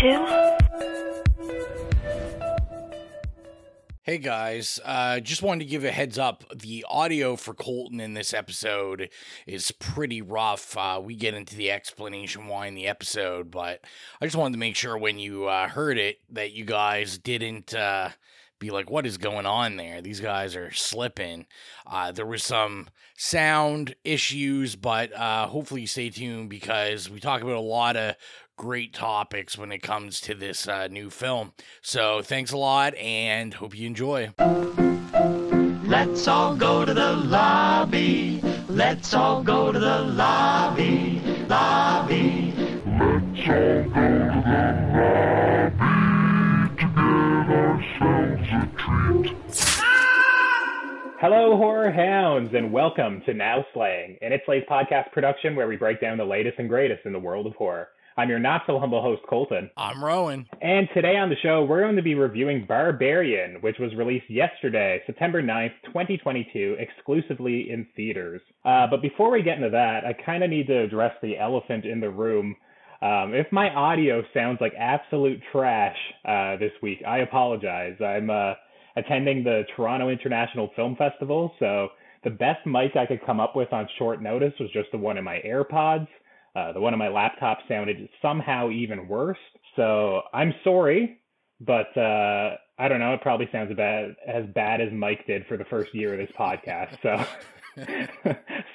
to? Hey guys, just wanted to give a heads up. The audio for Colton in this episode is pretty rough. We get into the explanation why in the episode, but I just wanted to make sure when you heard it that you guys didn't be like, what is going on there? These guys are slipping. There was some sound issues, but hopefully you stay tuned because we talk about a lot of great topics when it comes to this new film. So thanks a lot and hope you enjoy. Let's all go to the lobby. Let's all go to the lobby. Lobby. Let's all go to the lobby to get ourselves a treat. Hello, horror hounds, and welcome to Now Slaying, an It's Late podcast production where we break down the latest and greatest in the world of horror. I'm your not-so-humble host, Colton. I'm Rowan. And today on the show, we're going to be reviewing Barbarian, which was released yesterday, September 9th, 2022, exclusively in theaters. But before we get into that, I kind of need to address the elephant in the room. If my audio sounds like absolute trash this week, I apologize. I'm attending the Toronto International Film Festival, so the best mic I could come up with on short notice was just the one in my AirPods. The one on my laptop sounded somehow even worse. So I'm sorry, but I don't know. It probably sounds as bad as Mike did for the first year of this podcast. So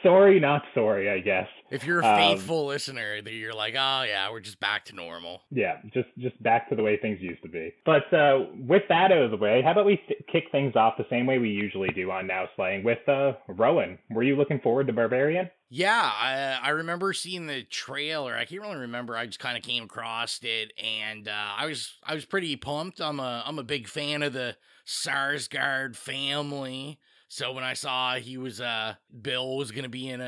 sorry, not sorry, I guess. If you're a faithful listener, that you're like, oh yeah, we're just back to normal. Yeah, just back to the way things used to be. But with that out of the way, how about we kick things off the same way we usually do on Now Slaying with Rowan. Were you looking forward to Barbarian? Yeah, I remember seeing the trailer. I can't really remember. I just kind of came across it, and I was pretty pumped. I'm a big fan of the Skarsgård family. So when I saw he was Bill was gonna be in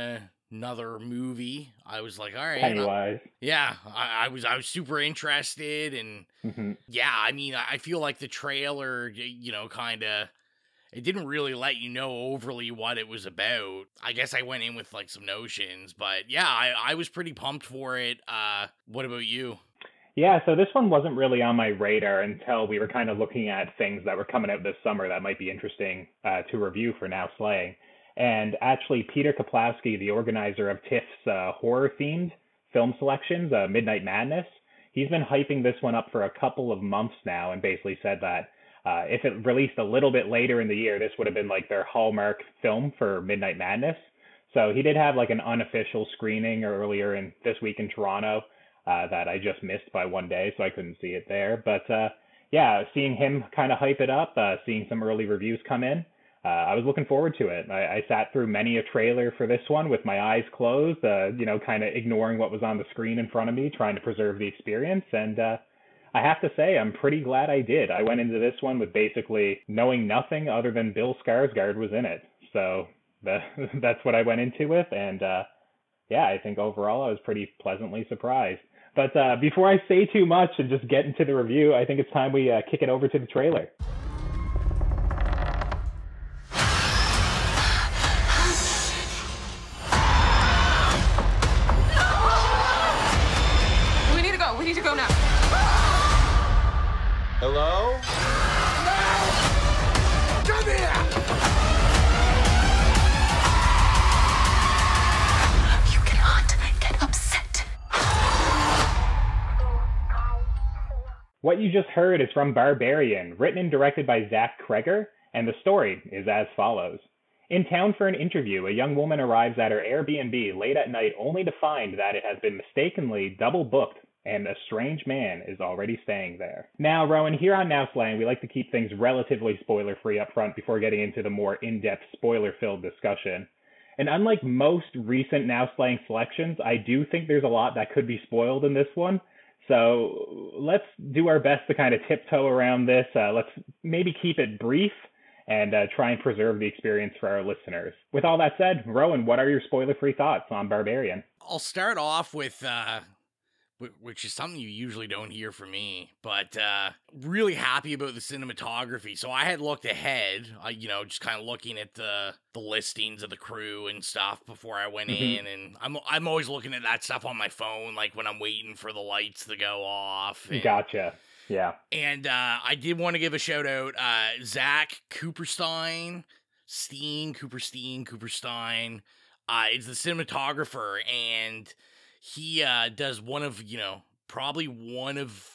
another movie, I was like, all right. Pennywise. Yeah, I was super interested, and yeah, I mean, I feel like the trailer, kind of. It didn't really let you know overly what it was about. I guess I went in with like some notions, but yeah, I was pretty pumped for it. What about you? Yeah, so this one wasn't really on my radar until we were kind of looking at things that were coming out this summer that might be interesting to review for Now Slaying. And actually, Peter Kaplowski, the organizer of TIFF's horror-themed film selections, Midnight Madness, he's been hyping this one up for a couple of months now and basically said that if it released a little bit later in the year, this would have been like their hallmark film for Midnight Madness. So he did have like an unofficial screening earlier this week in Toronto that I just missed by one day, so I couldn't see it there. But yeah, seeing him kind of hype it up, seeing some early reviews come in, I was looking forward to it. I sat through many a trailer for this one with my eyes closed, kind of ignoring what was on the screen in front of me, trying to preserve the experience. And I have to say, I'm pretty glad I did. I went into this one with basically knowing nothing other than Bill Skarsgård was in it. So that's what I went into with. And yeah, I think overall I was pretty pleasantly surprised. But before I say too much and just get into the review, I think it's time we kick it over to the trailer. We need to go now. Hello? No! Come here! You cannot get upset. What you just heard is from Barbarian, written and directed by Zach Cregger, and the story is as follows. In town for an interview, a young woman arrives at her Airbnb late at night only to find that it has been mistakenly double booked and a strange man is already staying there. Now, Rowan, here on Now Slaying, we like to keep things relatively spoiler-free up front before getting into the more in-depth spoiler-filled discussion. And unlike most recent Now Slaying selections, I do think there's a lot that could be spoiled in this one. So let's do our best to kind of tiptoe around this. Let's maybe keep it brief and try and preserve the experience for our listeners. With all that said, Rowan, what are your spoiler-free thoughts on Barbarian? I'll start off with which is something you usually don't hear from me, but really happy about the cinematography. So I had looked ahead, just kind of looking at the listings of the crew and stuff before I went in, and I'm always looking at that stuff on my phone, like when I'm waiting for the lights to go off. And, Gotcha. Yeah. And I did want to give a shout out, Zach Cooperstein, is the cinematographer, and he does probably one of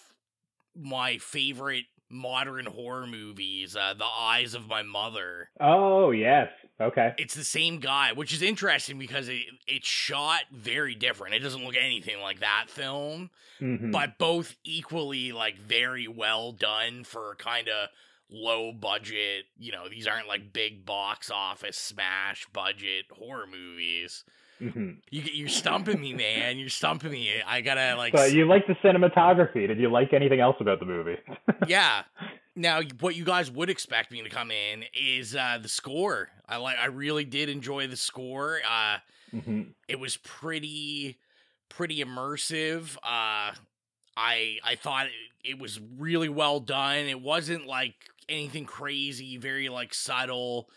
my favorite modern horror movies, The Eyes of My Mother. Oh, yes. Okay. It's the same guy, which is interesting because it's shot very different. It doesn't look anything like that film, but both equally, like, very well done for kind of low budget, these aren't like big box office smash budget horror movies. You're stumping me, man. You're stumping me. I gotta like. But you like the cinematography. Did you like anything else about the movie? Yeah. Now, what you guys would expect me to come in is the score. I really did enjoy the score. It was pretty immersive. I thought it was really well done. It wasn't like anything crazy, very like subtle.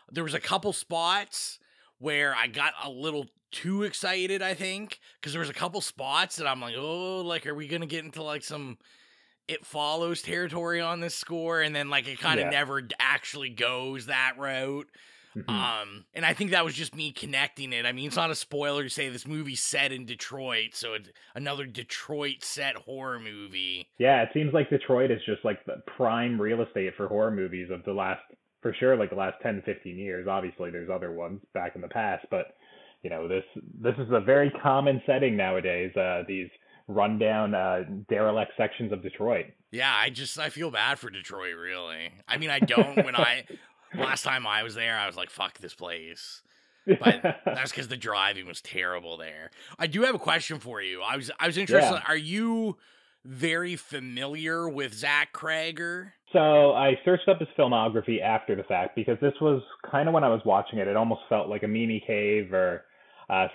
There was a couple spots where I got a little too excited, I think, because there was a couple spots that I'm like, oh, like, are we going to get into like some It Follows territory on this score? And then like it kind of never actually goes that route. And I think that was just me connecting it. I mean, it's not a spoiler to say this movie's set in Detroit, so it's another Detroit set horror movie. Yeah, it seems like Detroit is just like the prime real estate for horror movies of the last 10, 15 years. Obviously, there's other ones back in the past, but this is a very common setting nowadays. These rundown, derelict sections of Detroit. Yeah, I feel bad for Detroit, really. I mean, I don't. Last time I was there, I was like, fuck this place. But that's because the driving was terrible there. I do have a question for you. I was interested. Yeah. Are you very familiar with Zach Cregger? So I searched up his filmography after the fact because this was kind of when I was watching it. It almost felt like a Mimi Cave or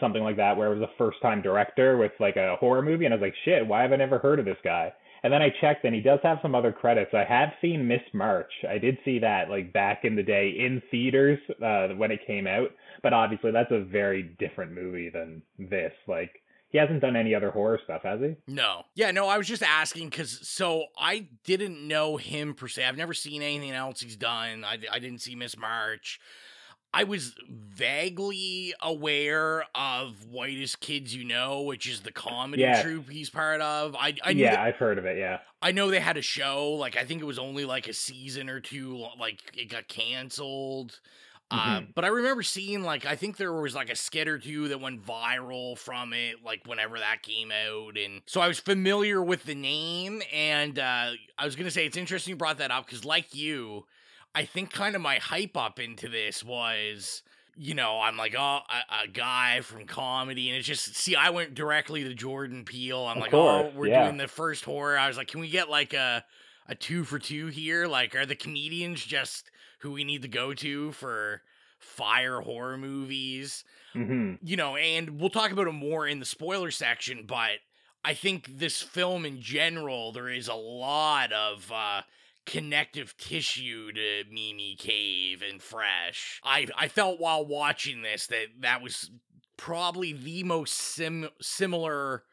something like that, where it was a first-time director with like a horror movie. And I was like, shit, why have I never heard of this guy? And then I checked, and he does have some other credits. I have seen Miss March. I did see that like back in the day in theaters when it came out. But obviously, that's a very different movie than this. Like, he hasn't done any other horror stuff, has he? No. Yeah, no, I was just asking because I didn't know him per se. I've never seen anything else he's done. I didn't see Miss March. I was vaguely aware of Whitest Kids You Know, which is the comedy troupe he's part of. I knew I've heard of it, yeah. I know they had a show, like, I think it was only like a season or two, like, it got canceled. But I remember seeing, like, I think there was like a skit or two that went viral from it, like, whenever that came out. And so I was familiar with the name, and I was going to say, it's interesting you brought that up, because like you, I think kind of my hype up into this was, I'm like, oh, a guy from comedy. And it's just, I went directly to Jordan Peele. I'm we're doing the first horror. I was like, can we get like a 2 for 2 here? Like, are the comedians just who we need to go to for fire horror movies? And we'll talk about it more in the spoiler section, but I think this film in general, there is a lot of, connective tissue to Mimi Cave and Fresh. I felt while watching this that was probably the most similar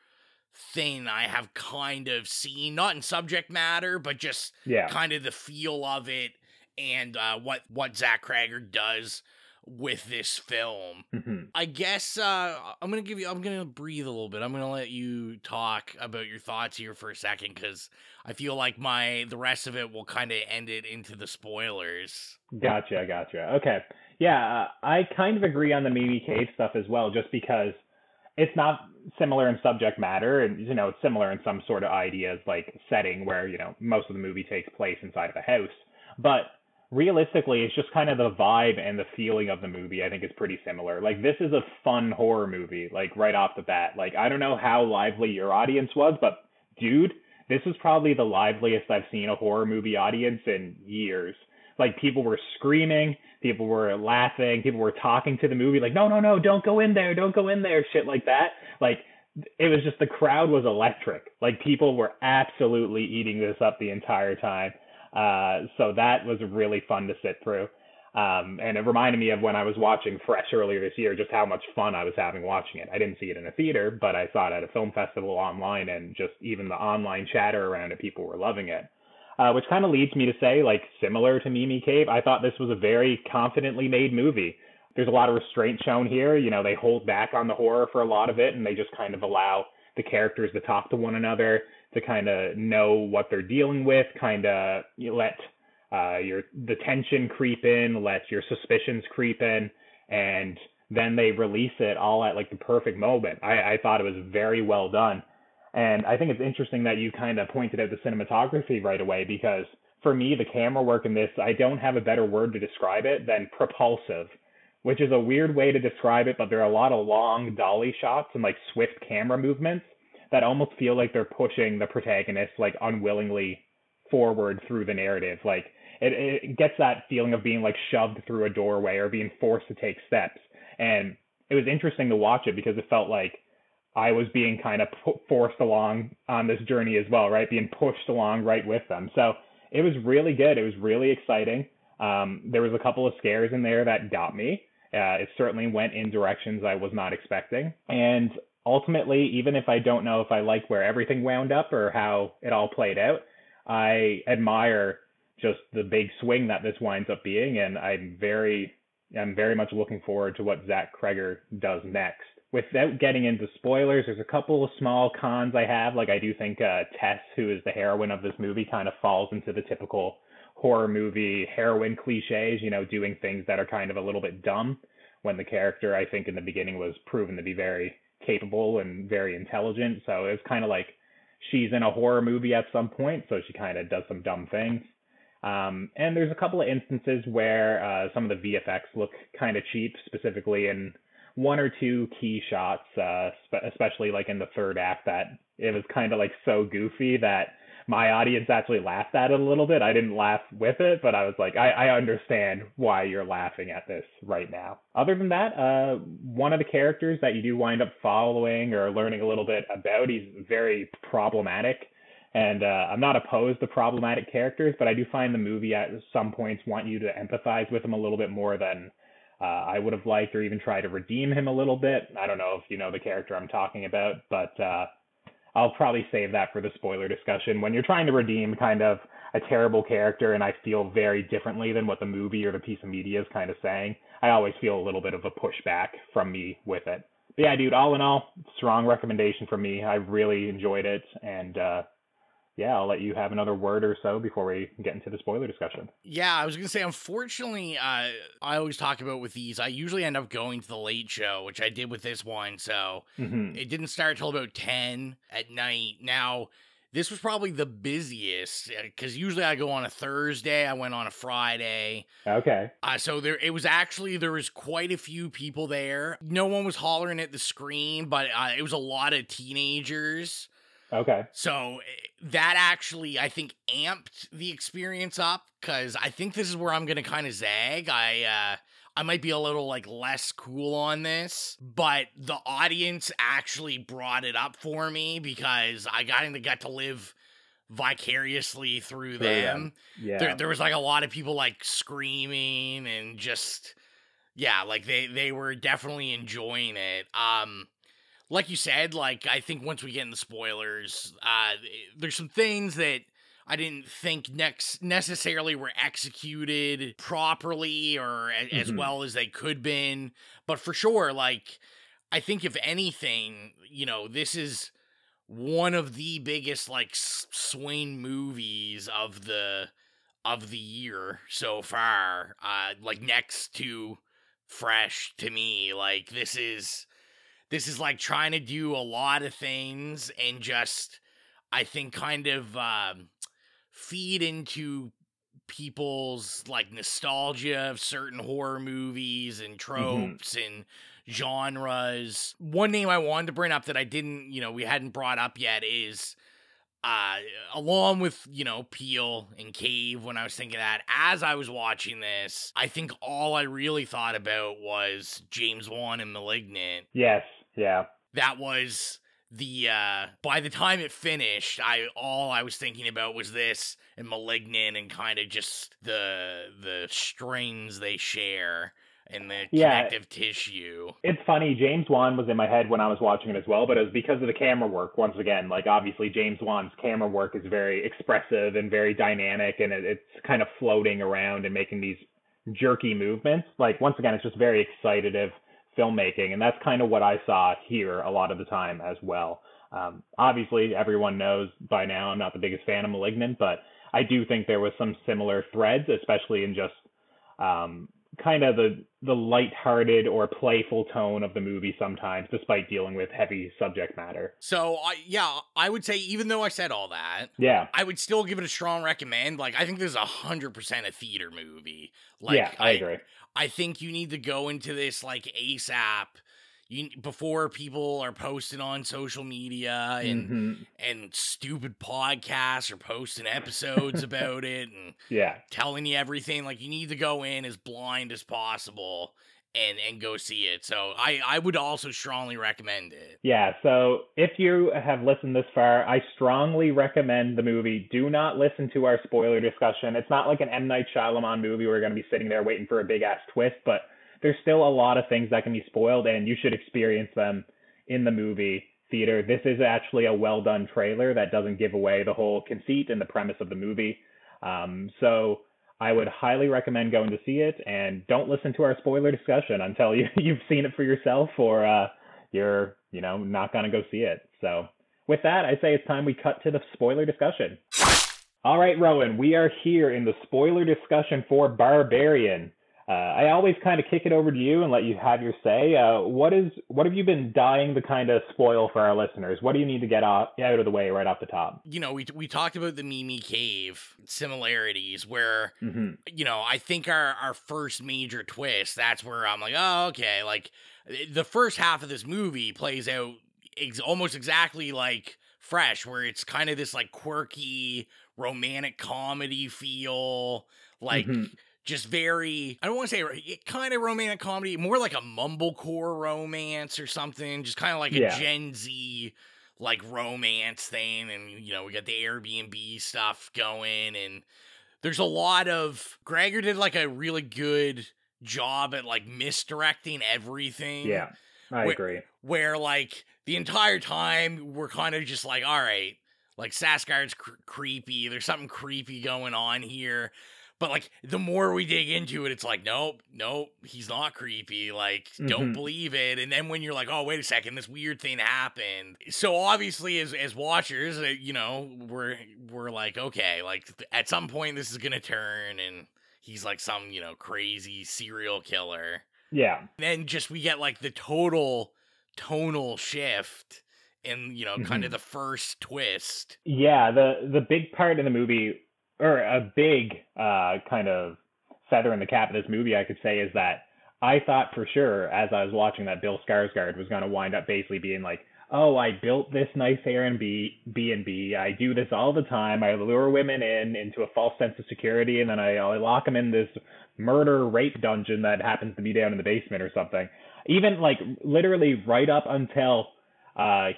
thing I have kind of seen, not in subject matter, but just kind of the feel of it and what Zach Cregger does with this film. I guess I'm gonna breathe a little bit. I'm gonna let you talk about your thoughts here for a second, because I feel like the rest of it will kind of end it into the spoilers. Gotcha. Okay. Yeah, I kind of agree on the Mimi Cave stuff as well, just because it's not similar in subject matter, and it's similar in some sort of ideas, like setting where most of the movie takes place inside of a house, but realistically, it's just kind of the vibe and the feeling of the movie, I think, is pretty similar. Like, this is a fun horror movie, like, right off the bat. Like, I don't know how lively your audience was, but, dude, this is probably the liveliest I've seen a horror movie audience in years. Like, people were screaming, people were laughing, people were talking to the movie, like, no, don't go in there, shit like that. Like, it was just, the crowd was electric. Like, people were absolutely eating this up the entire time. So that was really fun to sit through. And it reminded me of when I was watching Fresh earlier this year, just how much fun I was having watching it. I didn't see it in a theater, but I saw it at a film festival online, and just even the online chatter around it, people were loving it. Which kind of leads me to say, like, similar to Mimi Cave, I thought this was a very confidently made movie. There's a lot of restraint shown here. You know, they hold back on the horror for a lot of it, and they just kind of allow the characters to talk to one another, to kind of know what they're dealing with, kind of let the tension creep in, let your suspicions creep in, and then they release it all at like the perfect moment. I thought it was very well done. And I think it's interesting that you kind of pointed out the cinematography right away, because for me, the camera work in this, I don't have a better word to describe it than propulsive, which is a weird way to describe it, but there are a lot of long dolly shots and like swift camera movements that almost feel like they're pushing the protagonist like unwillingly forward through the narrative. Like it gets that feeling of being like shoved through a doorway or being forced to take steps. And it was interesting to watch it because it felt like I was being kind of forced along on this journey as well, right? Being pushed along right with them. So it was really good. It was really exciting. There was a couple of scares in there that got me. It certainly went in directions I was not expecting. And ultimately, even if I don't know if I like where everything wound up or how it all played out, I admire just the big swing that this winds up being. And I'm very much looking forward to what Zach Cregger does next. Without getting into spoilers, there's a couple of small cons I have. Like, I do think Tess, who is the heroine of this movie, kind of falls into the typical horror movie heroine cliches, you know, doing things that are kind of a little bit dumb, when the character, I think, in the beginning was proven to be very capable and very intelligent. So it was kind of like she's in a horror movie at some point, so she kind of does some dumb things. And there's a couple of instances where some of the VFX look kind of cheap, specifically in one or two key shots, especially like in the third act, that it was kind of like so goofy that my audience actually laughed at it a little bit. I didn't laugh with it, but I was like, I understand why you're laughing at this right now. Other than that, one of the characters that you do wind up following or learning a little bit about, he's very problematic. And I'm not opposed to problematic characters, but I do find the movie at some points want you to empathize with him a little bit more than I would have liked, or even try to redeem him a little bit. I don't know if you know the character I'm talking about, but I'll probably save that for the spoiler discussion. When you're trying to redeem kind of a terrible character, and I feel very differently than what the movie or the piece of media is kind of saying, I always feel a little bit of a pushback from me with it. But yeah, dude, all in all, strong recommendation from me. I really enjoyed it, and yeah, I'll let you have another word or so before we get into the spoiler discussion. Yeah, I was going to say, unfortunately, I always talk about with these, I usually end up going to the late show, which I did with this one, so it didn't start till about 10 at night. Now, this was probably the busiest, because usually I go on a Thursday, I went on a Friday. Okay. So there was quite a few people there. No one was hollering at the screen, but it was a lot of teenagers. Okay. So that actually, I think, amped the experience up, because I think this is where I'm going to kind of zag. I might be a little, like, less cool on this, but the audience actually brought it up for me, because I got to live vicariously through them. Yeah. There was, like, a lot of people, like, screaming and just, yeah, like, they were definitely enjoying it. Like you said, like, I think once we get in the spoilers, there's some things that I didn't think necessarily were executed properly or as well as they could been. But for sure, like, I think if anything, you know, this is one of the biggest, like, swing movies of the year so far. Like, next to Fresh, to me, like, this is like trying to do a lot of things and just, I think, kind of feed into people's, like, nostalgia of certain horror movies and tropes and genres. One name I wanted to bring up that I didn't, we hadn't brought up yet is, along with, Peele and Cave, when I was thinking that, as I was watching this, I think all I really thought about was James Wan and Malignant. Yes. Yeah. That was the by the time it finished, all I was thinking about was this and Malignant and kind of just the strings they share and the connective tissue. It's funny, James Wan was in my head when I was watching it as well, but it was because of the camera work. Once again, like obviously James Wan's camera work is very expressive and very dynamic, and it's kind of floating around and making these jerky movements. Like once again, it's just very excitative filmmaking, and that's kind of what I saw here a lot of the time as well. Obviously, everyone knows by now I'm not the biggest fan of Malignant, but I do think there was some similar threads, especially in just kind of the lighthearted or playful tone of the movie sometimes, despite dealing with heavy subject matter. So, I would say, even though I said all that, I would still give it a strong recommend. Like, I think this is 100% a theater movie. Like, yeah, I agree. I think you need to go into this, like, ASAP. Before people are posting on social media and stupid podcasts are posting episodes about it and telling you everything, like you need to go in as blind as possible and go see it. So I would also strongly recommend it. Yeah, so if you have listened this far, I strongly recommend the movie. Do not listen to our spoiler discussion. It's not like an M. Night Shyamalan movie where we're going to be sitting there waiting for a big-ass twist, but there's still a lot of things that can be spoiled, and you should experience them in the movie theater. This is actually a well-done trailer that doesn't give away the whole conceit and the premise of the movie. So I would highly recommend going to see it, and don't listen to our spoiler discussion until you've seen it for yourself, or you're not going to go see it. So with that, I say it's time we cut to the spoiler discussion. All right, Rowan, we are here in the spoiler discussion for Barbarian. I always kind of kick it over to you and let you have your say. What have you been dying to kind of spoil for our listeners? What do you need to get out of the way right off the top? We talked about the Mimi Cave similarities where, I think our first major twist, that's where I'm like, oh, okay. Like the first half of this movie plays out almost exactly like Fresh, where it's kind of this like quirky romantic comedy feel, like just very, I don't want to say kind of romantic comedy, more like a mumblecore romance or something, just kind of like a Gen Z like romance thing. And, we got the Airbnb stuff going, and there's a lot of, Cregger did like a really good job at like misdirecting everything. Yeah, I agree. Where like the entire time we're kind of just like, all right, like Sasgard's creepy. There's something creepy going on here. But, like, the more we dig into it, it's like, nope, he's not creepy. Like, don't believe it. And then when you're like, oh, wait a second, this weird thing happened. So, obviously, as watchers, we're like, okay, like, at some point, this is going to turn, and he's, like, some, crazy serial killer. Yeah. And then we get, like, the total tonal shift in, kind of the first twist. Yeah, the big part in the movie, or a big kind of feather in the cap of this movie, I could say, is that I thought for sure as I was watching that Bill Skarsgård was going to wind up basically being like, oh, I built this nice Airbnb. I do this all the time. I lure women into a false sense of security, and then I lock them in this murder rape dungeon that happens to be down in the basement or something. Even like literally right up until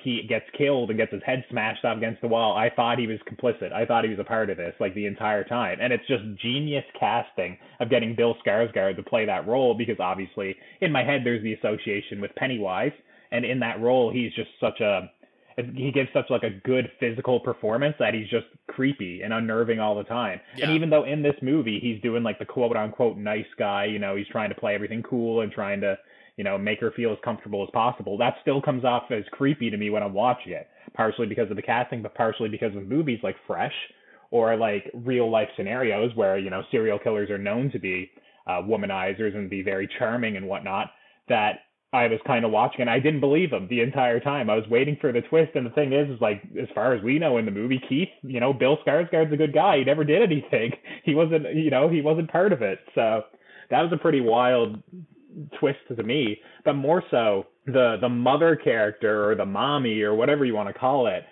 he gets killed and gets his head smashed up against the wall, I thought he was complicit. I thought he was a part of this, like, the entire time. And it's just genius casting of getting Bill Skarsgård to play that role, because obviously, in my head, there's the association with Pennywise, and in that role, he's just he gives such, like, a good physical performance that he's just creepy and unnerving all the time. Yeah. And even though in this movie, he's doing, like, the quote-unquote nice guy, he's trying to play everything cool and trying to make her feel as comfortable as possible, that still comes off as creepy to me when I'm watching it, partially because of the casting, but partially because of movies like Fresh or like real life scenarios where, serial killers are known to be womanizers and be very charming and whatnot, that I was kind of watching and I didn't believe them the entire time. I was waiting for the twist. And the thing is like, as far as we know in the movie, Keith, Bill Skarsgård's a good guy. He never did anything. He wasn't part of it. So that was a pretty wild twist to me, but more so the mother character or the mommy or whatever you want to call it,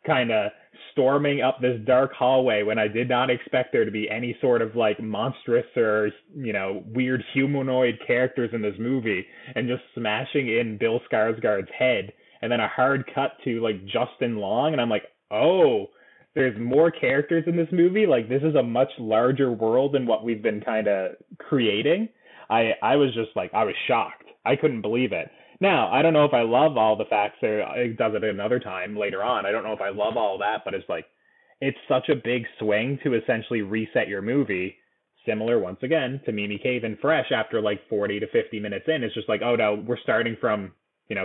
kind of storming up this dark hallway when I did not expect there to be any sort of like monstrous or weird humanoid characters in this movie, and just smashing in Bill Skarsgård's head and then a hard cut to like Justin Long, and I'm like, oh, there's more characters in this movie. Like, this is a much larger world than what we've been kind of creating. I was just like, I was shocked. I couldn't believe it. Now, I don't know if I love all the facts there. It does it another time later on. I don't know if I love all that, but it's like, it's such a big swing to essentially reset your movie. Similar, once again, to Mimi Cave and Fresh after like 40 to 50 minutes in. It's just like, oh no, we're starting from,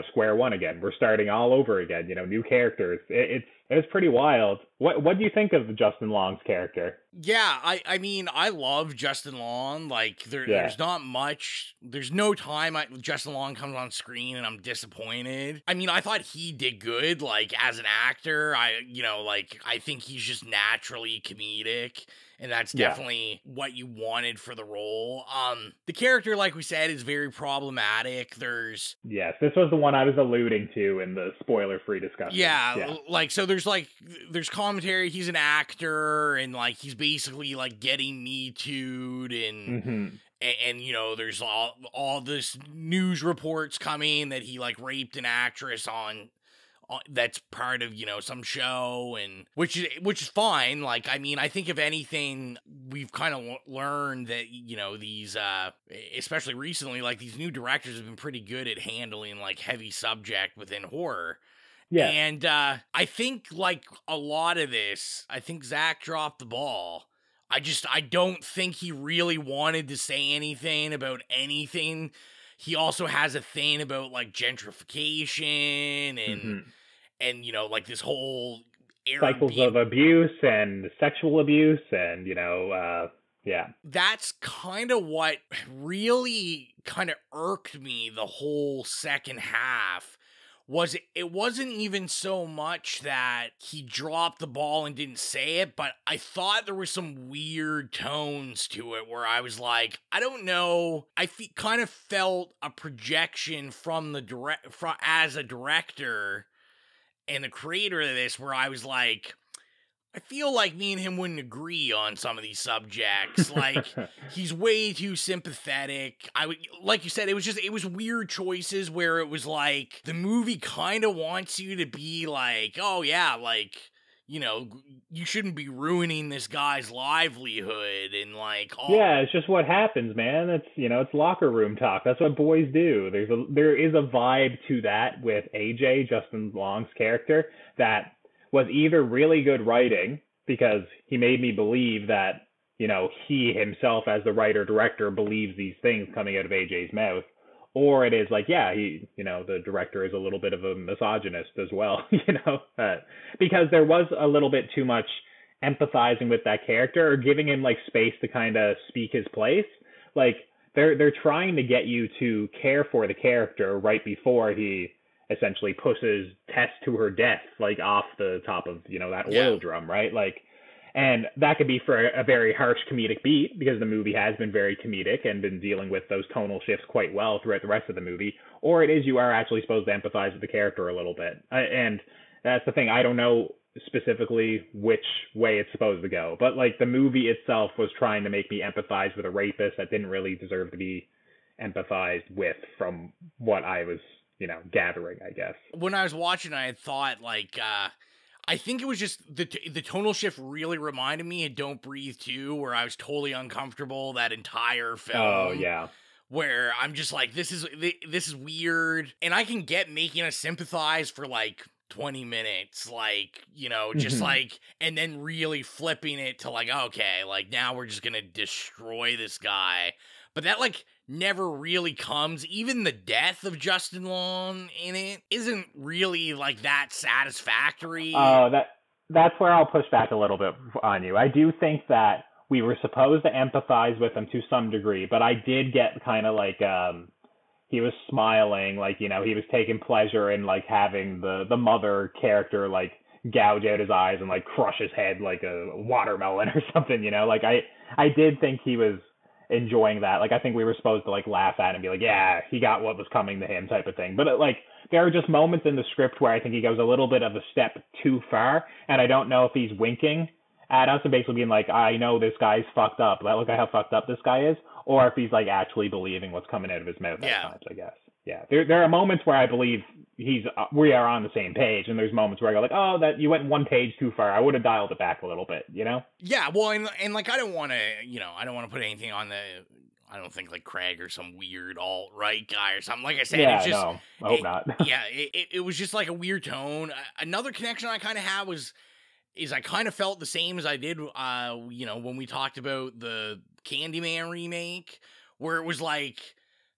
square one again. We're starting all over again, new characters. It's pretty wild. What do you think of Justin Long's character? Yeah, I mean, I love Justin Long. Like, there's not much. There's no time Justin Long comes on screen and I'm disappointed. I mean, I thought he did good, like, as an actor. I think he's just naturally comedic. And that's definitely what you wanted for the role. The character, like we said, is very problematic. Yes, this was the one I was alluding to in the spoiler-free discussion. Yeah, like, so there's commentary. He's an actor, and like he's basically like getting Me Too'd, and there's all this news reports coming that he like raped an actress on that's part of some show, and which is fine. Like, I mean, I think if anything, we've kind of learned that these especially recently, like, these new directors have been pretty good at handling like heavy subject within horror. Yeah. And I think like a lot of this, I think Zach dropped the ball. I don't think he really wanted to say anything about anything. He also has a thing about like gentrification and like this whole cycles of abuse and sexual abuse and that's kind of what really kind of irked me the whole second half. It wasn't even so much that he dropped the ball and didn't say it, but I thought there were some weird tones to it where I was like, I don't know. I kind of felt a projection from as a director and the creator of this, where I was like, I feel like me and him wouldn't agree on some of these subjects. Like, he's way too sympathetic. Like you said, it was weird choices where it was like, the movie kind of wants you to be like, oh yeah, like, you shouldn't be ruining this guy's livelihood and like all. Yeah, it's just what happens, man. It's it's locker room talk. That's what boys do. There is a vibe to that with AJ, Justin Long's character, that was either really good writing because he made me believe that, he himself as the writer-director believes these things coming out of AJ's mouth, or it is like, he, the director is a little bit of a misogynist as well, because there was a little bit too much empathizing with that character or giving him like space to kind of speak his place. Like, they're trying to get you to care for the character right before he essentially pushes Tess to her death, like off the top of, that oil drum, right? Like, and that could be for a very harsh comedic beat because the movie has been very comedic and been dealing with those tonal shifts quite well throughout the rest of the movie. Or it is you are actually supposed to empathize with the character a little bit. And that's the thing. I don't know specifically which way it's supposed to go, but like the movie itself was trying to make me empathize with a rapist that didn't really deserve to be empathized with from what I was gathering, I guess. When I was watching, I had thought, like, I think it was just the tonal shift really reminded me of Don't Breathe 2, where I was totally uncomfortable that entire film. Oh, yeah. Where I'm just like, this is weird. And I can get making us sympathize for, like, 20 minutes, like, just like, and then really flipping it to, like, okay, like, now we're just gonna destroy this guy. But that, like, never really comes. Even the death of Justin Long in it isn't really like that satisfactory. Oh, that's where I'll push back a little bit on you. I do think that we were supposed to empathize with him to some degree, but I did get kind of like he was smiling, like, he was taking pleasure in like having the mother character like gouge out his eyes and like crush his head like a watermelon or something, like I did think he was enjoying that. Like, I think we were supposed to like laugh at it and be like, yeah, he got what was coming to him type of thing. But like, there are just moments in the script where I think he goes a little bit of a step too far, and I don't know if he's winking at us and basically being like, I know this guy's fucked up, look at how fucked up this guy is, or if he's like actually believing what's coming out of his mouth at times, I guess. Yeah, there are moments where I believe we are on the same page. And there's moments where I go like, oh, that you went one page too far. I would have dialed it back a little bit, you know? Yeah, well, and like, I don't want to put anything on I don't think like Craig or some weird alt-right guy or something. Like I said, Yeah, it's just, no, I hope not. Yeah, it was just like a weird tone. Another connection I kind of had is I kind of felt the same as I did, when we talked about the Candyman remake, where it was like,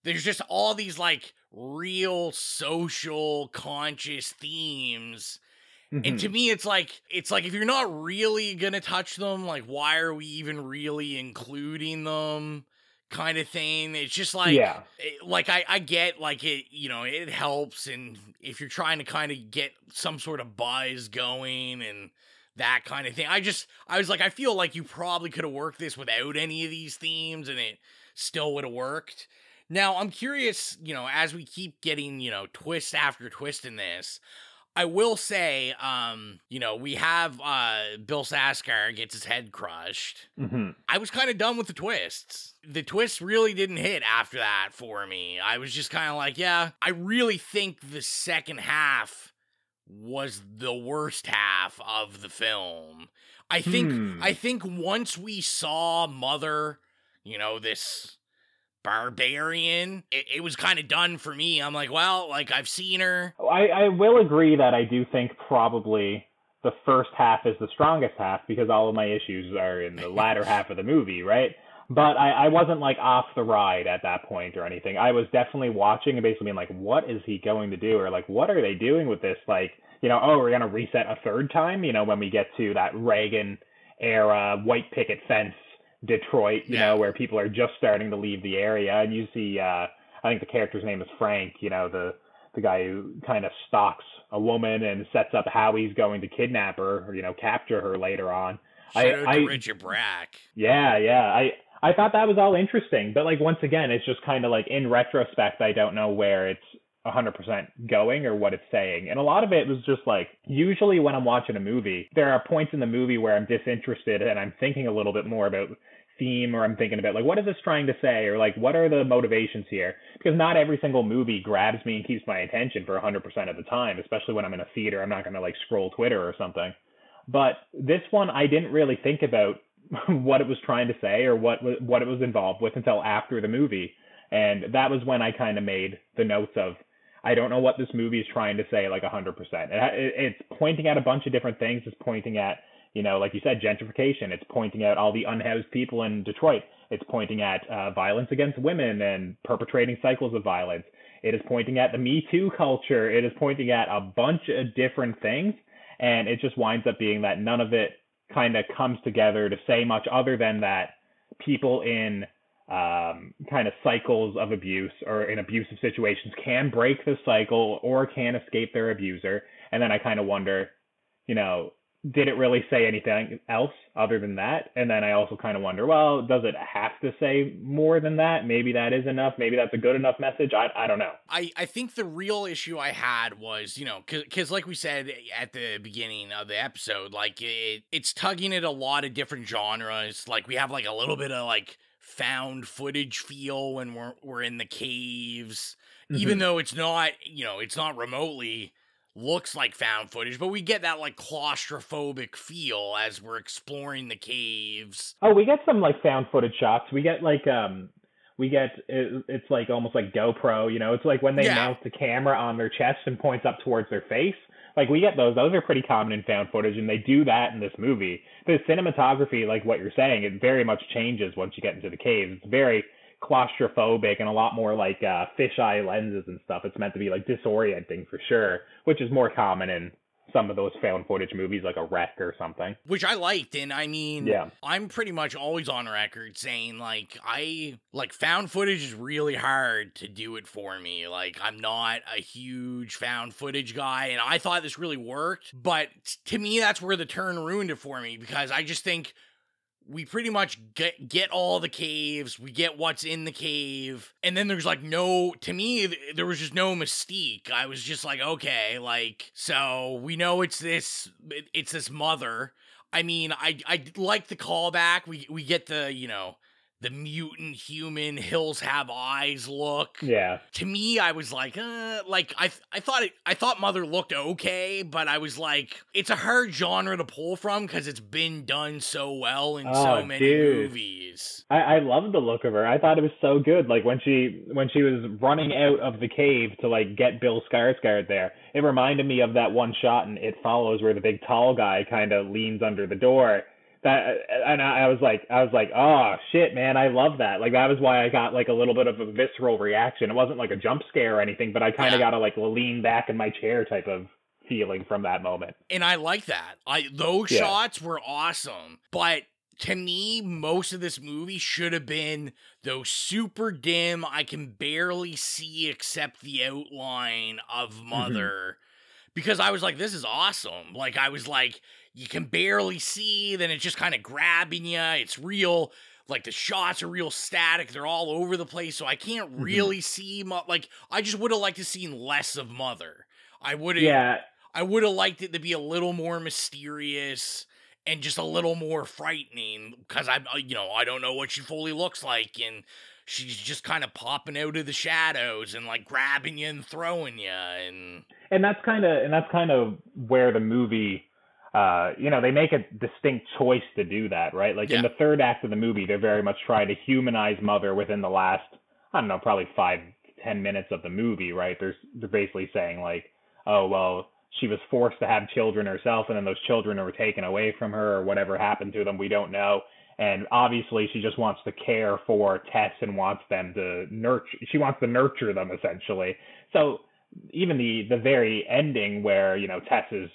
there's just all these like real social conscious themes. And to me, it's like if you're not really gonna touch them, like, why are we even really including them? Kind of thing. It's just like, yeah. I get like it helps, and if you're trying to kind of get some sort of buzz going and that kind of thing. I was like, I feel like you probably could have worked this without any of these themes and it still would have worked. Now, I'm curious, as we keep getting, twist after twist in this, I will say, we have Bill Skarsgård gets his head crushed. I was kind of done with the twists. The twists really didn't hit after that for me. I was just kind of like, yeah, I really think the second half was the worst half of the film. I think once we saw Mother, this Barbarian, it was kind of done for me. I'm like, well, like, I've seen her. I will agree that I do think probably the first half is the strongest half because all of my issues are in the latter half of the movie, right? But I wasn't like off the ride at that point or anything. I was definitely watching and basically being like, what is he going to do? Or like, what are they doing with this? Like, we're going to reset a third time, when we get to that Reagan era white picket fence Detroit, where people are just starting to leave the area. And you see, I think the character's name is Frank, the guy who kind of stalks a woman and sets up how he's going to kidnap her or, capture her later on. Shout out to Richard Brack. Yeah. I thought that was all interesting, but like, once again, it's just kind of like in retrospect, I don't know where it's 100% going or what it's saying. And a lot of it was just like, usually when I'm watching a movie, there are points in the movie where I'm disinterested and I'm thinking a little bit more about theme, or I'm thinking about like, what is this trying to say? Or like, what are the motivations here? Because not every single movie grabs me and keeps my attention for 100% of the time, especially when I'm in a theater. I'm not going to like scroll Twitter or something. But this one, I didn't really think about what it was trying to say or what it was involved with until after the movie. And that was when I kind of made the notes of, I don't know what this movie is trying to say, like 100%. It's pointing at a bunch of different things. It's pointing at, like you said, gentrification. It's pointing out all the unhoused people in Detroit. It's pointing at violence against women and perpetrating cycles of violence. It is pointing at the Me Too culture. It is pointing at a bunch of different things. And it just winds up being that none of it kind of comes together to say much other than that people in kind of cycles of abuse or in abusive situations can break the cycle or can escape their abuser. And then I kind of wonder, did it really say anything else other than that? And then I also kind of wonder, well, does it have to say more than that? Maybe that is enough. Maybe that's a good enough message. I don't know. I think the real issue I had was, because like we said at the beginning of the episode, like it's tugging at a lot of different genres. Like we have like a little bit of like found footage feel when we're in the caves, even though it's not, it's not remotely looks like found footage, but we get that like claustrophobic feel as we're exploring the caves. Oh, we get some like found footage shots. We get like it's like almost like GoPro, it's like when they mount the camera on their chest and points up towards their face. Like we get those are pretty common in found footage, and they do that in this movie. The cinematography, like what you're saying, it very much changes once you get into the caves. It's very claustrophobic and a lot more like fisheye lenses and stuff. It's meant to be like disorienting for sure, which is more common in some of those found footage movies like a Wreck or something. Which I liked, and I mean, I'm pretty much always on record saying like found footage is really hard to do it for me. Like I'm not a huge found footage guy, and I thought this really worked, but to me that's where the turn ruined it for me, because I just think we pretty much get all the caves, we get what's in the cave, and then there's like to me, there was just no mystique. I was just like, okay, like, so we know it's this mother. I mean, I like the callback. We get the the mutant human hills have eyes look. Yeah. To me, I was like, I thought Mother looked okay, but I was like, it's a hard genre to pull from because it's been done so well in so many movies. I loved the look of her. I thought it was so good. Like when she was running out of the cave to like get Bill Skarsgård there, it reminded me of that one shot in It Follows where the big tall guy kind of leans under the door. And I was like, oh shit, man, I love that. Like that was why I got like a little bit of a visceral reaction. It wasn't like a jump scare or anything, but I kind of got a like lean back in my chair type of feeling from that moment. And I like that. Those shots were awesome. But to me, most of this movie should have been those super dim, I can barely see except the outline of Mother. Because I was like, this is awesome. Like, I was like, you can barely see, then it's just kind of grabbing you. It's real, like, the shots are real static. They're all over the place, so I can't really see, like, I just would have liked to seen less of Mother. I would have liked it to be a little more mysterious and just a little more frightening, because I don't know what she fully looks like, and she's just kind of popping out of the shadows and, like, grabbing you and throwing you, and that's kind of where the movie, they make a distinct choice to do that, right? Like in the third act of the movie, they're very much trying to humanize Mother within the last, I don't know, probably 5-10 minutes of the movie, right? They're basically saying like, oh, well, she was forced to have children herself, and then those children were taken away from her, or whatever happened to them, we don't know. And obviously she just wants to care for Tess and wants them to nurture them essentially. So even the very ending where, Tess is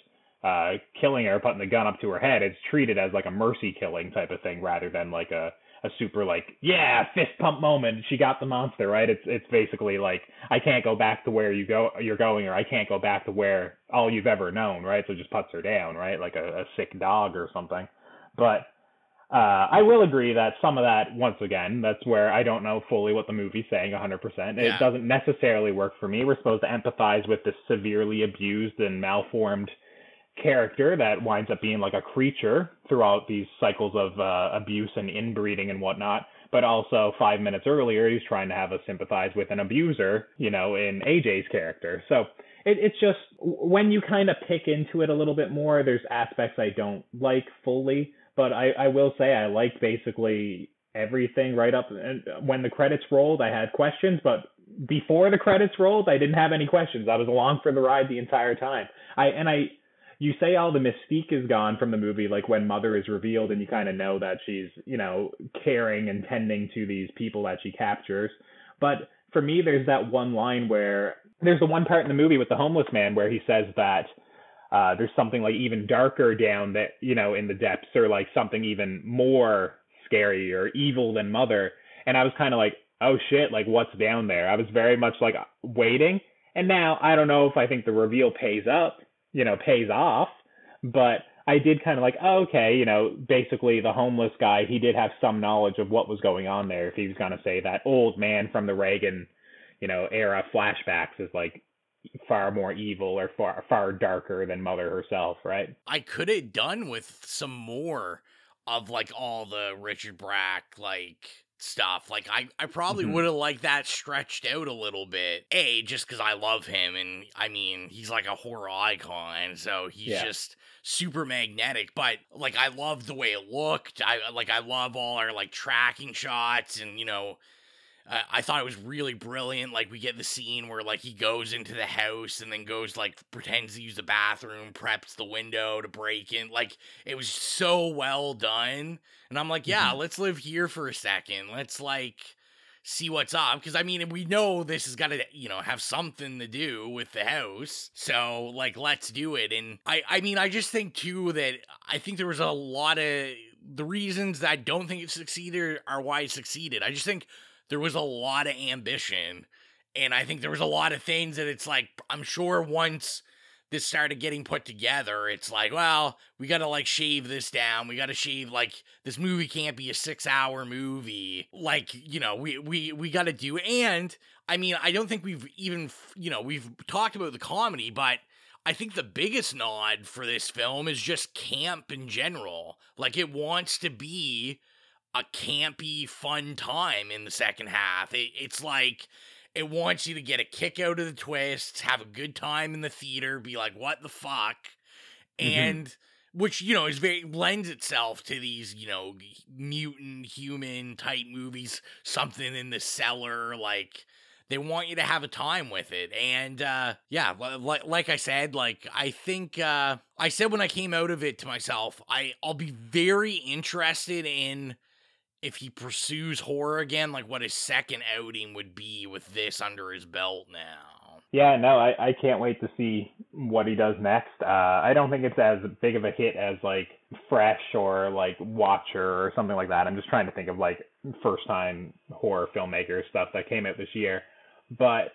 killing her, putting the gun up to her head, it's treated as like a mercy killing type of thing rather than like a super like, yeah, fist pump moment. She got the monster, right? It's basically like, I can't go back to where you're going, or I can't go back to where all you've ever known, right? So it just puts her down, right? Like a sick dog or something. But I will agree that some of that, once again, that's where I don't know fully what the movie's saying 100%. It doesn't necessarily work for me. We're supposed to empathize with this severely abused and malformed character that winds up being like a creature throughout these cycles of abuse and inbreeding and whatnot. But also 5 minutes earlier, he's trying to have us sympathize with an abuser, in AJ's character. So it's just, when you kind of pick into it a little bit more, there's aspects I don't like fully. But I will say I liked basically everything right up. And when the credits rolled, I had questions. But before the credits rolled, I didn't have any questions. I was along for the ride the entire time. You say all the mystique is gone from the movie, like when Mother is revealed and you kind of know that she's, caring and tending to these people that she captures. But for me, there's that one line where there's the one part in the movie with the homeless man where he says that there's something like even darker down that, in the depths, or like something even more scary or evil than Mother. And I was kind of like, oh shit, like what's down there? I was very much like waiting. And now I don't know if I think the reveal pays off, but I did kind of like, oh, okay, basically the homeless guy, he did have some knowledge of what was going on there. If he was going to say that old man from the Reagan, era flashbacks is like far more evil or far darker than Mother herself, right? I could have done with some more of like all the Richard Brach like stuff. Like I probably would have liked that stretched out a little bit. Just because I love him, and I mean he's like a horror icon, so he's just super magnetic. But like I loved the way it looked. I love all our like tracking shots, and I thought it was really brilliant. Like, we get the scene where, like, he goes into the house and then goes, like, pretends to use the bathroom, preps the window to break in. Like, it was so well done. And I'm like, yeah, let's live here for a second. Let's, like, see what's up. Because, I mean, we know this has got to, have something to do with the house. So, like, let's do it. And, I mean, I just think, too, that I think there was a lot of... The reasons that I don't think it succeeded are why it succeeded. I just think... There was a lot of ambition, and I think there was a lot of things that it's like, I'm sure once this started getting put together, it's like, well, we got to like shave this down. We got to shave, like, this movie can't be a 6-hour movie. Like, we got to do, and I mean, I don't think we've even, we've talked about the comedy, but I think the biggest nod for this film is just camp in general. Like, it wants to be a campy, fun time in the second half. It's like it wants you to get a kick out of the twists, have a good time in the theater, be like, what the fuck? And which, you know, is very lends itself to these, you know, mutant human type movies, something in the cellar, like they want you to have a time with it. And yeah, like I said, like I think I said when I came out of it to myself, I'll be very interested in if he pursues horror again, like what his second outing would be with this under his belt now. Yeah, no, I can't wait to see what he does next. I don't think it's as big of a hit as like Fresh or like Watcher or something like that. I'm just trying to think of like first time horror filmmaker stuff that came out this year. But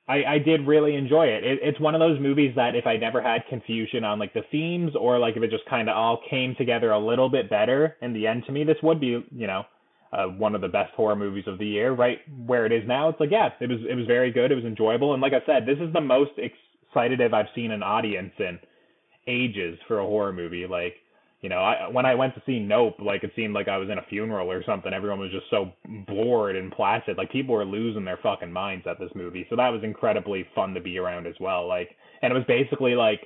I did really enjoy it. It's one of those movies that if I never had confusion on like the themes or like if it just kind of all came together a little bit better in the end to me, this would be, you know, one of the best horror movies of the year. Right where it is now, it's like, yeah, it was very good. It was enjoyable. And like I said, this is the most excited I've seen an audience in ages for a horror movie. Like, you know, when I went to see Nope, like it seemed like I was in a funeral or something. Everyone was just so bored and placid. Like people were losing their fucking minds at this movie. So that was incredibly fun to be around as well. Like, and it was basically like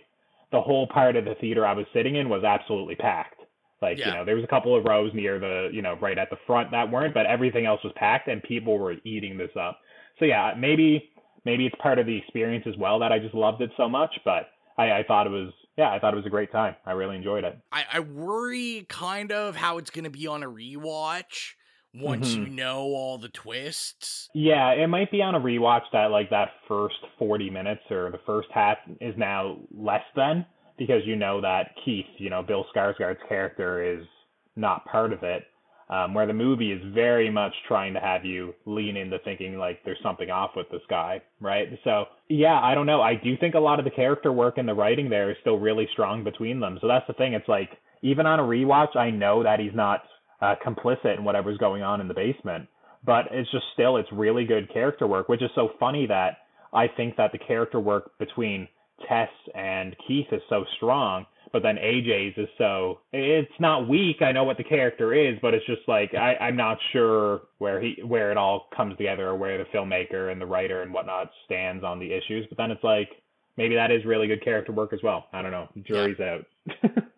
the whole part of the theater I was sitting in was absolutely packed. Like, you know, there was a couple of rows near the, you know, right at the front that weren't, but everything else was packed and people were eating this up. So yeah, maybe it's part of the experience as well that I just loved it so much, but I thought it was, yeah, I thought it was a great time. I really enjoyed it. I worry kind of how it's going to be on a rewatch once you know all the twists. Yeah, it might be on a rewatch that like that first 40 minutes or the first half is now less than, because you know that Keith, you know, Bill Skarsgård's character is not part of it. Where the movie is very much trying to have you lean into thinking like there's something off with this guy, right? So yeah, I don't know. I do think a lot of the character work and the writing there is still really strong between them. So that's the thing. It's like, even on a rewatch, I know that he's not complicit in whatever's going on in the basement, but it's just still, it's really good character work, which is so funny that I think that the character work between Tess and Keith is so strong, but then AJ's is so, it's not weak. I know what the character is, but it's just like, I'm not sure where it all comes together or where the filmmaker and the writer and whatnot stands on the issues. But then it's like, maybe that is really good character work as well. I don't know. Jury's out.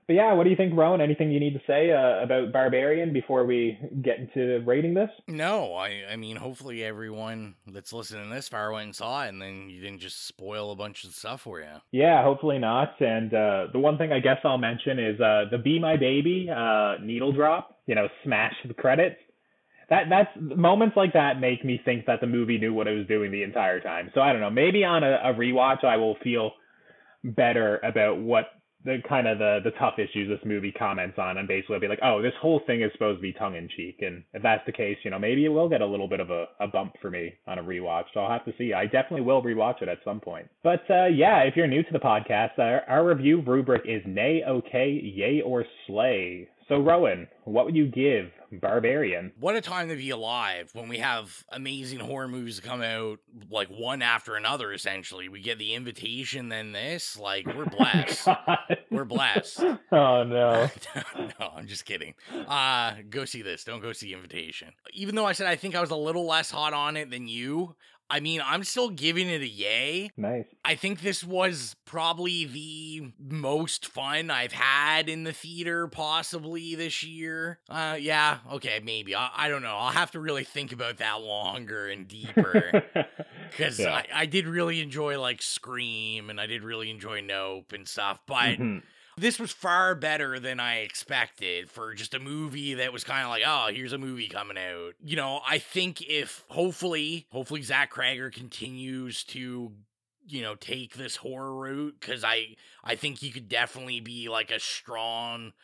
But yeah, what do you think, Rowan? Anything you need to say about Barbarian before we get into rating this? No, I mean, hopefully everyone that's listening this far went and saw it, and then you didn't just spoil a bunch of stuff for you. Yeah, hopefully not. And the one thing I guess I'll mention is the Be My Baby needle drop, you know, smash the credits. That's moments like that make me think that the movie knew what it was doing the entire time. So I don't know, maybe on a rewatch I will feel better about what the kind of the tough issues this movie comments on, and basically I'll be like, oh, this whole thing is supposed to be tongue in cheek. And if that's the case, you know, maybe it will get a little bit of a bump for me on a rewatch. So I'll have to see. I definitely will rewatch it at some point. But yeah, if you're new to the podcast, our review rubric is nay, okay, yay, or slay. So Rowan, what would you give Barbarian? What a time to be alive when we have amazing horror movies come out, like one after another, essentially. We get The Invitation, then this. Like, we're blessed. We're blessed. Oh, no. No, I'm just kidding. Go see this. Don't go see Invitation. Even though I said I think I was a little less hot on it than you, I mean, I'm still giving it a yay. Nice. I think this was probably the most fun I've had in the theater possibly this year. Yeah, okay, maybe. I don't know. I'll have to really think about that longer and deeper. Because yeah. I did really enjoy, like, Scream, and I did really enjoy Nope and stuff, but... This was far better than I expected for just a movie that was kind of like, oh, here's a movie coming out. You know, I think if hopefully Zach Cregger continues to, you know, take this horror route, because I think he could definitely be like a strong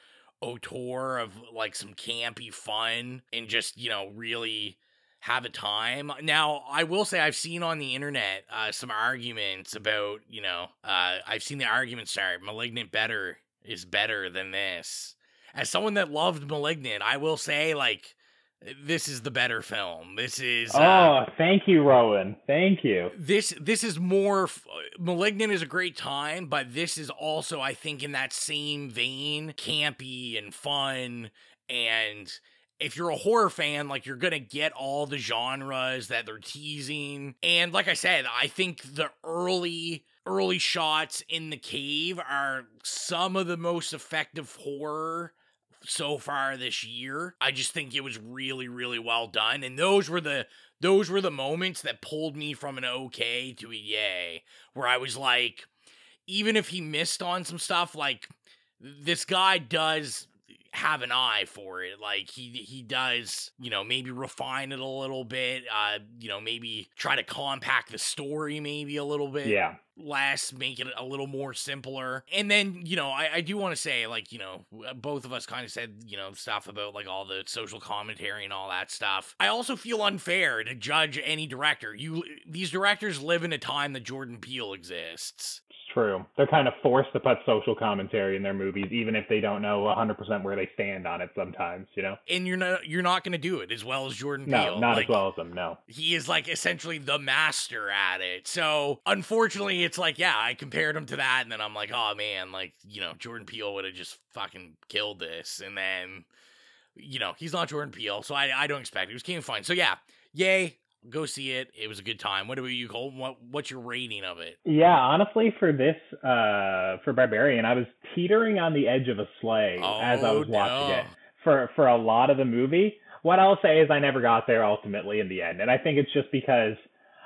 auteur of like some campy fun and just, you know, really have a time. Now, I will say I've seen on the internet some arguments about, you know, I've seen the argument start, Malignant is better than this. As someone that loved Malignant, I will say, like, this is the better film. This is... oh, thank you, Rowan. Thank you. This is more... Malignant is a great time, but this is also, I think, in that same vein, campy and fun, and if you're a horror fan, like, you're gonna get all the genres that they're teasing. And like I said, I think the early shots in the cave are some of the most effective horror so far this year. I just think it was really, really well done. And those were the moments that pulled me from an okay to a yay, where I was like, even if he missed on some stuff, like, this guy does have an eye for it. Like, he does, you know, maybe refine it a little bit, you know, maybe try to compact the story maybe a little bit. Yeah. Less, make it a little more simpler. And then, you know, I do want to say, like, you know, both of us kind of said, you know, stuff about, like, all the social commentary and all that stuff. I also feel unfair to judge any director. These directors live in a time that Jordan Peele exists. True. They're kind of forced to put social commentary in their movies, even if they don't know 100% where they stand on it sometimes, you know? And you're not going to do it as well as Jordan Peele. No, not as well as him, no. He is, like, essentially the master at it. So, unfortunately, it's like, yeah, I compared him to that, and then I'm like, oh, man, like, you know, Jordan Peele would have just fucking killed this. And then, you know, he's not Jordan Peele, so I don't expect it. It came fine. So, yeah, yay. Go see it. It was a good time. What about you, Cole? What's your rating of it? Yeah, honestly, for this, for Barbarian, I was teetering on the edge of a sleigh as I was watching it. For a lot of the movie, what I'll say is I never got there ultimately in the end. And I think it's just because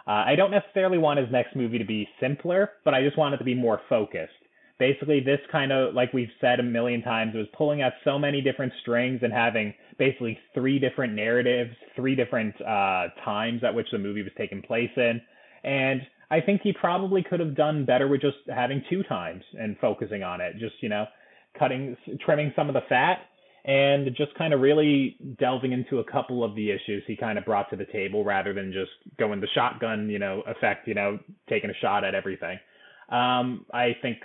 I don't necessarily want his next movie to be simpler, but I just want it to be more focused. Basically, this kind of, like we've said a million times, it was pulling out so many different strings and having basically 3 different narratives, 3 different times at which the movie was taking place in. And I think he probably could have done better with just having 2 times and focusing on it. Just, you know, trimming some of the fat and just kind of really delving into a couple of the issues he kind of brought to the table rather than just going the shotgun, you know, effect, you know, taking a shot at everything. I think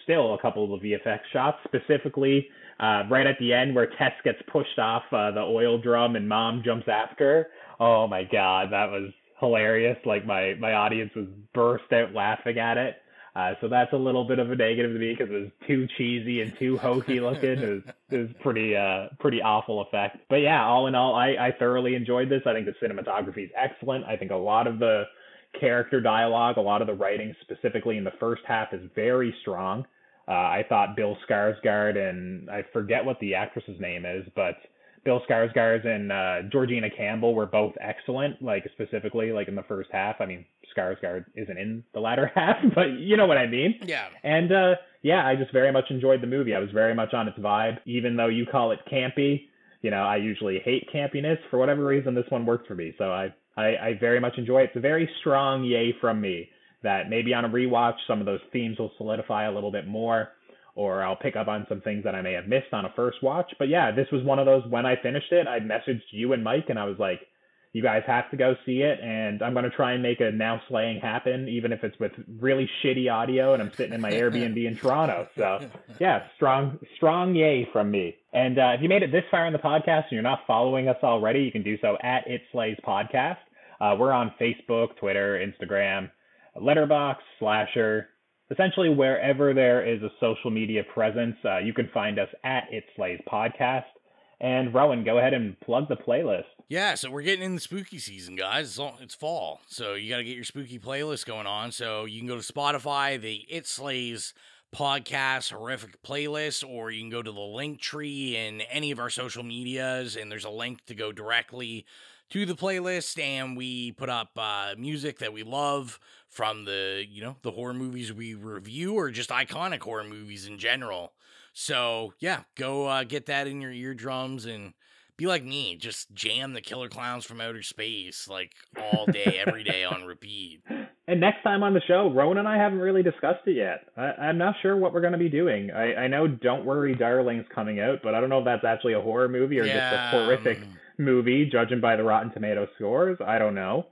still a couple of the VFX shots, specifically right at the end where Tess gets pushed off the oil drum and Mom jumps after her. Oh my God, that was hilarious. Like my audience was burst out laughing at it. So that's a little bit of a negative to me because it was too cheesy and too hokey looking. It was pretty awful effect. But yeah, all in all, I thoroughly enjoyed this. I think the cinematography is excellent. I think a lot of the character dialogue, a lot of the writing specifically in the first half is very strong. I thought Bill Skarsgård and I forget what the actress's name is, but Bill Skarsgård and Georgina Campbell were both excellent, like specifically like in the first half. I mean, Skarsgård isn't in the latter half, but you know what I mean. Yeah. And yeah, I just very much enjoyed the movie. I was very much on its vibe, even though you call it campy. You know, I usually hate campiness. For whatever reason, this one worked for me. So I very much enjoy it. It's a very strong yay from me that maybe on a rewatch, some of those themes will solidify a little bit more, or I'll pick up on some things that I may have missed on a first watch. But yeah, this was one of those, when I finished it, I messaged you and Mike and I was like, you guys have to go see it. And I'm going to try and make a Now Slaying happen, even if it's with really shitty audio and I'm sitting in my Airbnb in Toronto. So yeah, strong yay from me. And if you made it this far in the podcast and you're not following us already, you can do so at It Slays Podcast. We're on Facebook, Twitter, Instagram, Letterboxd, Slasher, essentially wherever there is a social media presence. You can find us at It Slays Podcast. And Rowan, go ahead and plug the playlist. Yeah, so we're getting in the spooky season, guys. It's fall, so you got to get your spooky playlist going on. So you can go to Spotify, the It Slays Podcast Horrific Playlist, or you can go to the link tree in any of our social medias, and there's a link to go directly to the playlist, and we put up music that we love from the horror movies we review, or just iconic horror movies in general. So yeah, go get that in your eardrums and be like me, just jam the Killer Clowns from Outer Space like all day, every day on repeat. And next time on the show, Rowan and I haven't really discussed it yet. I'm not sure what we're going to be doing. I know Don't Worry Darling's coming out, but I don't know if that's actually a horror movie or just a horrific movie, judging by the Rotten Tomatoes scores. I don't know.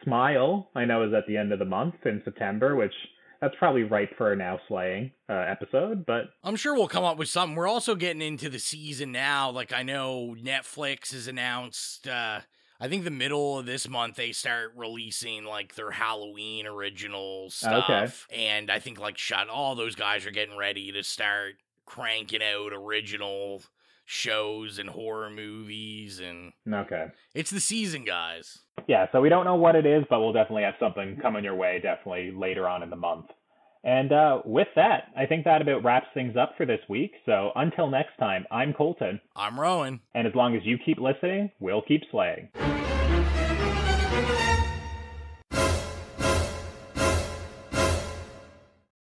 Smile, I know, is at the end of the month in September, which that's probably ripe for a Now Slaying episode, but I'm sure we'll come up with something. We're also getting into the season now. Like, I know Netflix has announced, I think the middle of this month, they start releasing, like, their Halloween original stuff. Okay. And I think, like, all those guys are getting ready to start cranking out original shows and horror movies, and Okay. it's the season, guys. Yeah, so we don't know what it is, but we'll definitely have something coming your way definitely later on in the month. And with that, I think that about wraps things up for this week. So until next time, I'm Colton. I'm Rowan. And as long as you keep listening, we'll keep slaying.